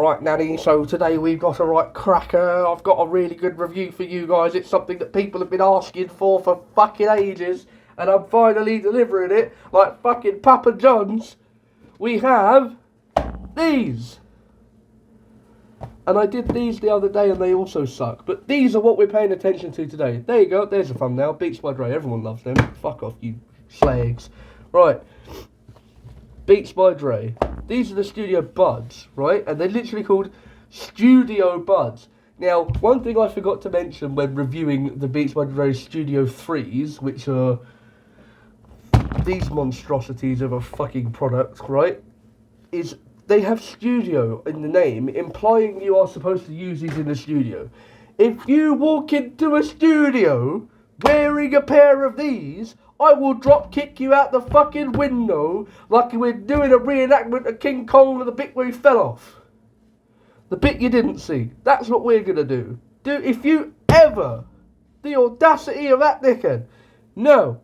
Right, Nanny, so today we've got a right cracker. I've got a really good review for you guys. It's something that people have been asking for fucking ages, and I'm finally delivering it like fucking Papa John's. We have these. And I did these the other day and they also suck. But these are what we're paying attention to today. There you go, there's a thumbnail. Beats by Dre, everyone loves them. Fuck off, you slags. Right. Beats by Dre. These are the Studio Buds, right? And they're literally called Studio Buds. Now, one thing I forgot to mention when reviewing the Beats by Dre Studio 3s, which are these monstrosities of a fucking product, right? Is they have studio in the name, implying you are supposed to use these in the studio. If you walk into a studio wearing a pair of these, I will drop kick you out the fucking window like we're doing a reenactment of King Kong with the bit where he fell off. The bit you didn't see. That's what we're gonna do. If you ever, the audacity of that dickhead. No.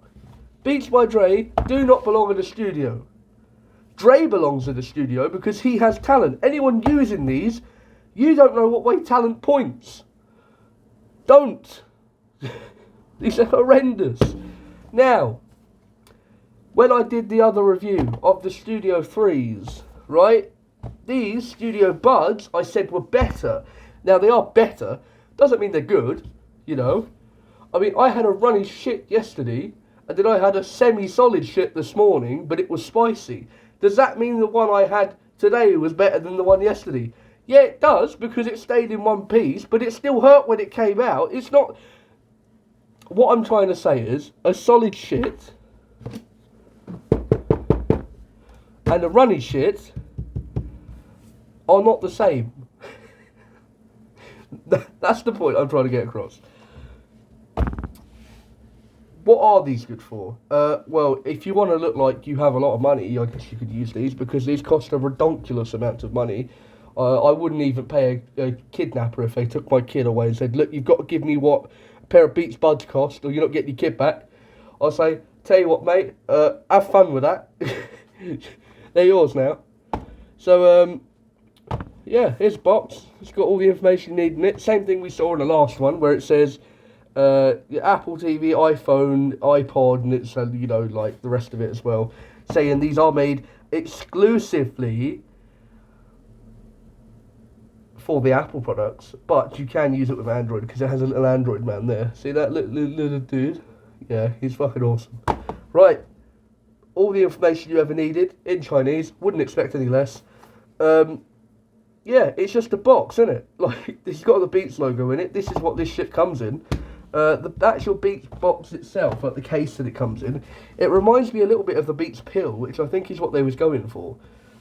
Beats by Dre do not belong in the studio. Dre belongs in the studio because he has talent. Anyone using these, you don't know what way talent points. Don't. These are horrendous. Now, when I did the other review of the Studio 3s, right, these Studio Buds I said were better. Now, they are better. Doesn't mean they're good, you know. I mean, I had a runny shit yesterday, and then I had a semi-solid shit this morning, but it was spicy. Does that mean the one I had today was better than the one yesterday? Yeah, it does, because it stayed in one piece, but it still hurt when it came out. It's not... What I'm trying to say is, a solid shit and a runny shit are not the same. That's the point I'm trying to get across. What are these good for? Well, if you want to look like you have a lot of money, I guess you could use these, because these cost a redonkulous amount of money. I wouldn't even pay a kidnapper if they took my kid away and said, look, you've got to give me what a pair of Beats Buds cost, or you're not getting your kid back. I'll say, tell you what, mate, have fun with that. They're yours now. So, yeah, here's a box. It's got all the information you need in it. Same thing we saw in the last one, where it says Apple TV, iPhone, iPod, and it's, you know, like the rest of it as well, saying these are made exclusively for the Apple products, but you can use it with Android, because it has a little Android man there. See that little dude? Yeah, he's fucking awesome. Right, all the information you ever needed in Chinese, wouldn't expect any less. Yeah, it's just a box, isn't it? Like, it's got the Beats logo in it. This is what this shit comes in. The actual Beats box itself, like the case that it comes in, it reminds me a little bit of the Beats pill, which I think is what they was going for.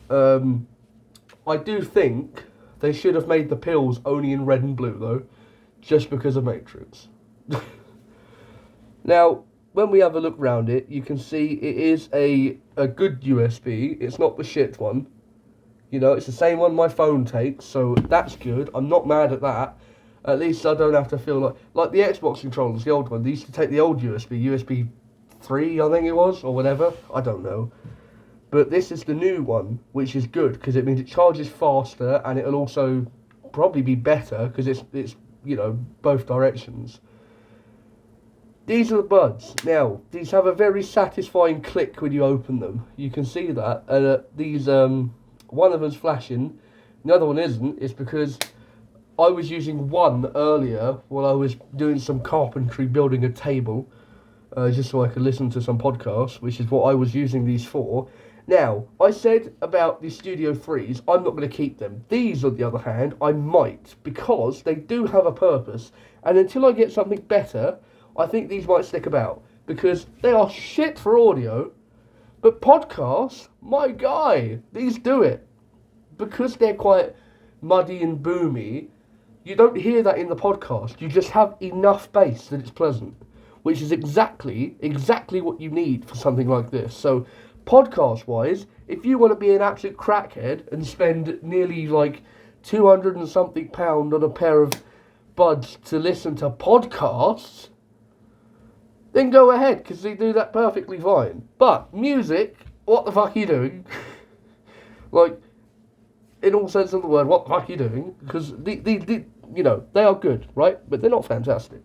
I do think they should have made the pills only in red and blue, though, just because of Matrix. Now, when we have a look round it, you can see it is a good USB. It's not the shit one. You know, it's the same one my phone takes, so that's good. I'm not mad at that. At least I don't have to feel like the Xbox controllers, the old one. They used to take the old USB 3, I think it was, or whatever. I don't know. But this is the new one, which is good, because it means it charges faster, and it'll also probably be better, because it's you know, both directions. These are the buds. Now, these have a very satisfying click when you open them. You can see that. And these, one of them's flashing, the other one isn't. It's because I was using one earlier while I was doing some carpentry, building a table, just so I could listen to some podcasts, which is what I was using these for. Now, I said about the Studio 3s, I'm not going to keep them. These, on the other hand, I might, because they do have a purpose. And until I get something better, I think these might stick about, because they are shit for audio, but podcasts, my guy, these do it. Because they're quite muddy and boomy, you don't hear that in the podcast. You just have enough bass that it's pleasant, which is exactly what you need for something like this. So, podcast-wise, if you want to be an absolute crackhead and spend nearly like 200 and something pound on a pair of buds to listen to podcasts, then go ahead, because they do that perfectly fine. But music, what the fuck are you doing? Like, in all sense of the word, what the fuck are you doing? Because they are good, right? But they're not fantastic.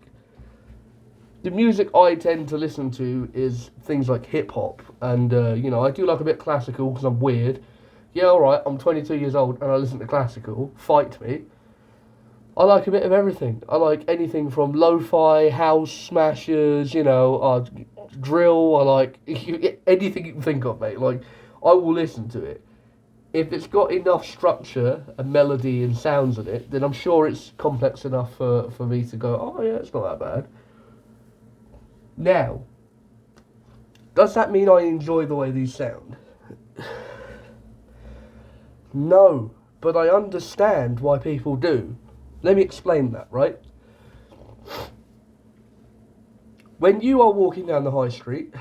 The music I tend to listen to is things like hip hop, and I do like a bit classical because I'm weird. Yeah, alright, I'm 22 years old and I listen to classical. Fight me. I like a bit of everything. I like anything from lo-fi, house smashers, drill. I like anything you can think of, mate. Like, I will listen to it. If it's got enough structure and melody and sounds in it, then I'm sure it's complex enough for me to go, oh yeah, it's not that bad. Now, does that mean I enjoy the way these sound? No, but I understand why people do. Let me explain that, right? When you are walking down the high street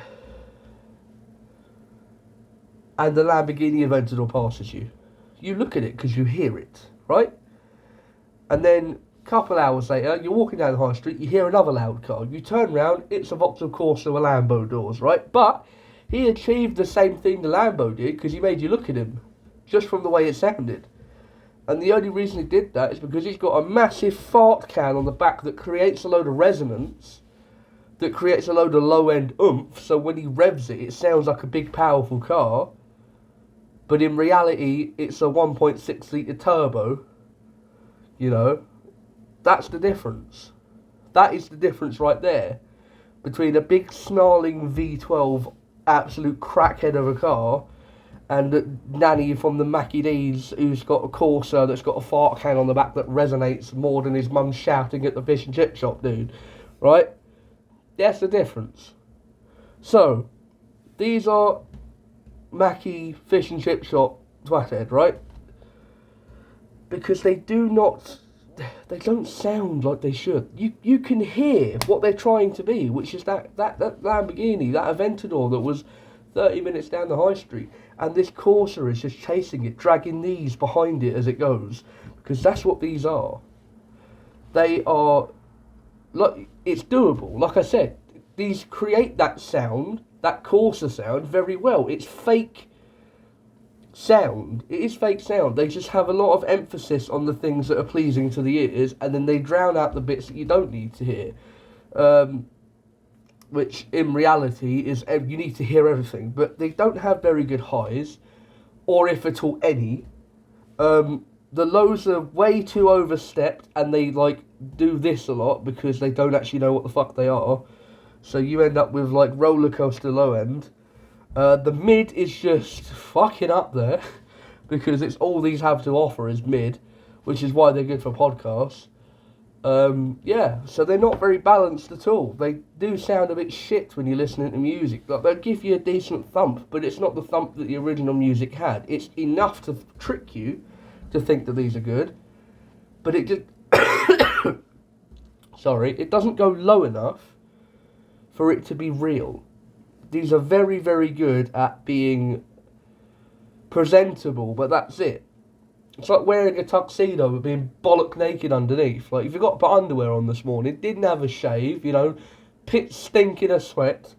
and the Lamborghini Aventador passes you, you look at it because you hear it, right? And then a couple hours later, you're walking down the high street, you hear another loud car. You turn round, it's a Vauxhall Corsa with Lambo doors, right? But he achieved the same thing the Lambo did because he made you look at him just from the way it sounded. And the only reason he did that is because he's got a massive fart can on the back that creates a load of resonance, that creates a load of low-end oomph, so when he revs it, it sounds like a big, powerful car. But in reality, it's a 1.6 litre turbo. That's the difference. That is the difference right there between a big, snarling V12 absolute crackhead of a car and Nanny from the Mackie D's who's got a Corsa that's got a fart can on the back that resonates more than his mum shouting at the fish and chip shop dude, right? That's the difference. So, these are Mackie fish and chip shop twatted, right? Because they don't sound like they should. You can hear what they're trying to be, which is that Lamborghini, that Aventador that was 30 minutes down the high street, and this Corsa is just chasing it, dragging these behind it as it goes, because that's what these are. They are, like, it's doable. Like I said, these create that sound, that Corsa sound, very well. It's fake sound. It is fake sound. They just have a lot of emphasis on the things that are pleasing to the ears, and then they drown out the bits that you don't need to hear. Which in reality is you need to hear everything, but they don't have very good highs, or if at all any. The lows are way too overstepped, and they do this a lot because they don't actually know what the fuck they are. So you end up with roller coaster low end. The mid is just fucking up there because it's all these have to offer is mid, which is why they're good for podcasts. So they're not very balanced at all. They do sound a bit shit when you're listening to music. They'll give you a decent thump, but it's not the thump that the original music had. It's enough to trick you to think that these are good, but it just it doesn't go low enough for it to be real. These are very, very good at being presentable, but that's it. It's like wearing a tuxedo but being bollock naked underneath. Like, if you got to put underwear on this morning, didn't have a shave, pit stinking of sweat,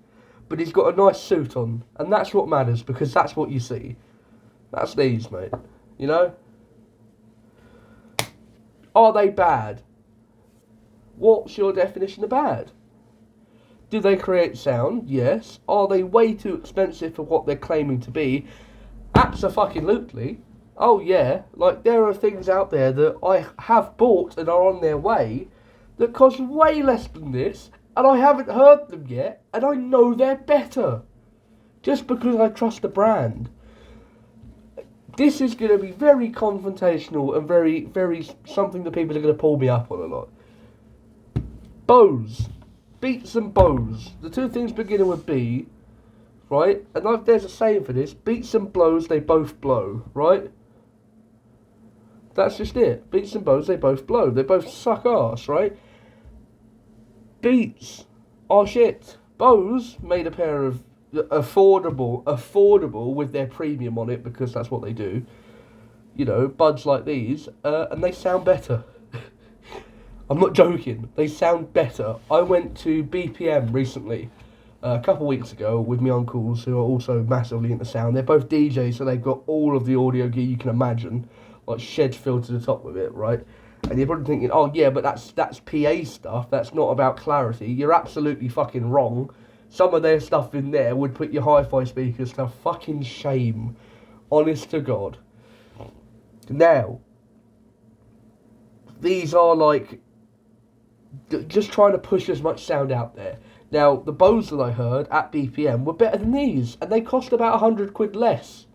but he's got a nice suit on. And that's what matters, because that's what you see. That's these, mate. Are they bad? What's your definition of bad? Do they create sound? Yes. Are they way too expensive for what they're claiming to be? Abso-fucking-lutely. Oh yeah, there are things out there that I have bought and are on their way that cost way less than this, and I haven't heard them yet, and I know they're better. Just because I trust the brand. This is going to be very confrontational and very, very something that people are going to pull me up on a lot. Bose. Beats and Bose. The two things beginning with B, right? And there's a saying for this. Beats and blows, they both blow, right? That's just it. Beats and Bose, they both blow. They both suck ass, right? Beats are shit. Bose made a pair of affordable with their premium on it, because that's what they do. Buds like these, and they sound better. I'm not joking. They sound better. I went to BPM recently, a couple of weeks ago, with my uncles, who are also massively into sound. They're both DJs, so they've got all of the audio gear you can imagine. like sheds filled to the top with it, right? And you're probably thinking, oh yeah, but that's PA stuff. That's not about clarity. You're absolutely fucking wrong. Some of their stuff in there would put your hi-fi speakers to fucking shame. Honest to God. Now, these are like just trying to push as much sound out there. Now, the Bose that I heard at BPM were better than these, and they cost about 100 quid less.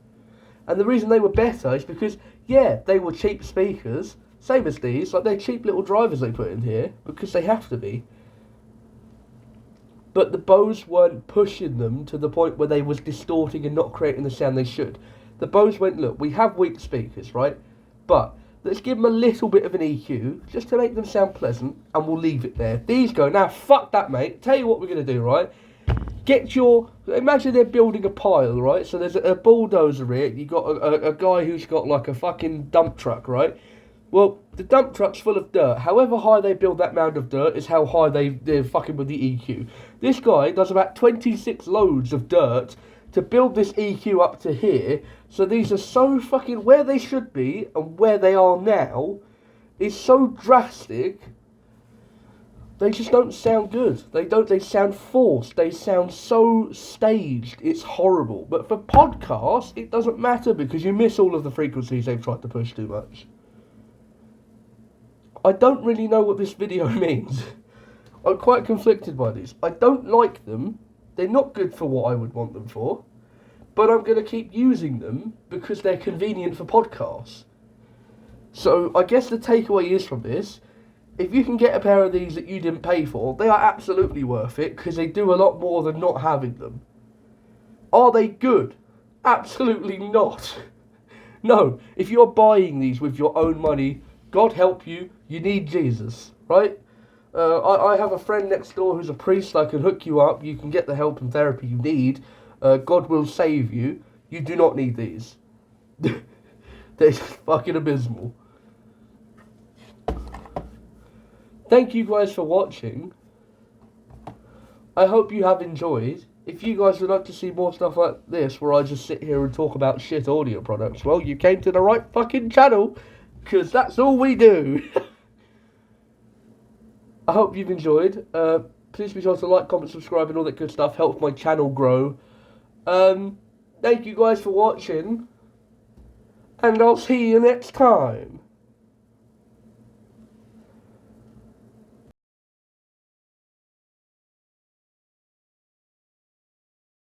And the reason they were better is because, yeah, they were cheap speakers, same as these, like they're cheap little drivers they put in here, because they have to be. But the Bose weren't pushing them to the point where they was distorting and not creating the sound they should. The Bose went, look, we have weak speakers, right? But let's give them a little bit of an EQ, just to make them sound pleasant, and we'll leave it there. These go, now fuck that, mate. Tell you what we're going to do, right? Imagine they're building a pile, right? So there's a bulldozer here, you got a guy who's got like a fucking dump truck, right? Well, the dump truck's full of dirt. However high they build that mound of dirt is how high they're fucking with the EQ. This guy does about 26 loads of dirt to build this EQ up to here. So these are so fucking where they should be and where they are now is so drastic. They just don't sound good. They sound forced. They sound so staged. It's horrible. But for podcasts, it doesn't matter because you miss all of the frequencies they've tried to push too much. I don't really know what this video means. I'm quite conflicted by these. I don't like them. They're not good for what I would want them for. But I'm going to keep using them because they're convenient for podcasts. So I guess the takeaway is from this, if you can get a pair of these that you didn't pay for, they are absolutely worth it because they do a lot more than not having them. Are they good? Absolutely not. No, if you're buying these with your own money, God help you, you need Jesus, right? I have a friend next door who's a priest. I can hook you up. You can get the help and therapy you need. God will save you. You do not need these. They're fucking abysmal. Thank you guys for watching. I hope you have enjoyed. If you guys would like to see more stuff like this, where I just sit here and talk about shit audio products, well, you came to the right fucking channel, because that's all we do. I hope you've enjoyed. Please be sure to like, comment, subscribe, and all that good stuff. Helps my channel grow. Thank you guys for watching, and I'll see you next time.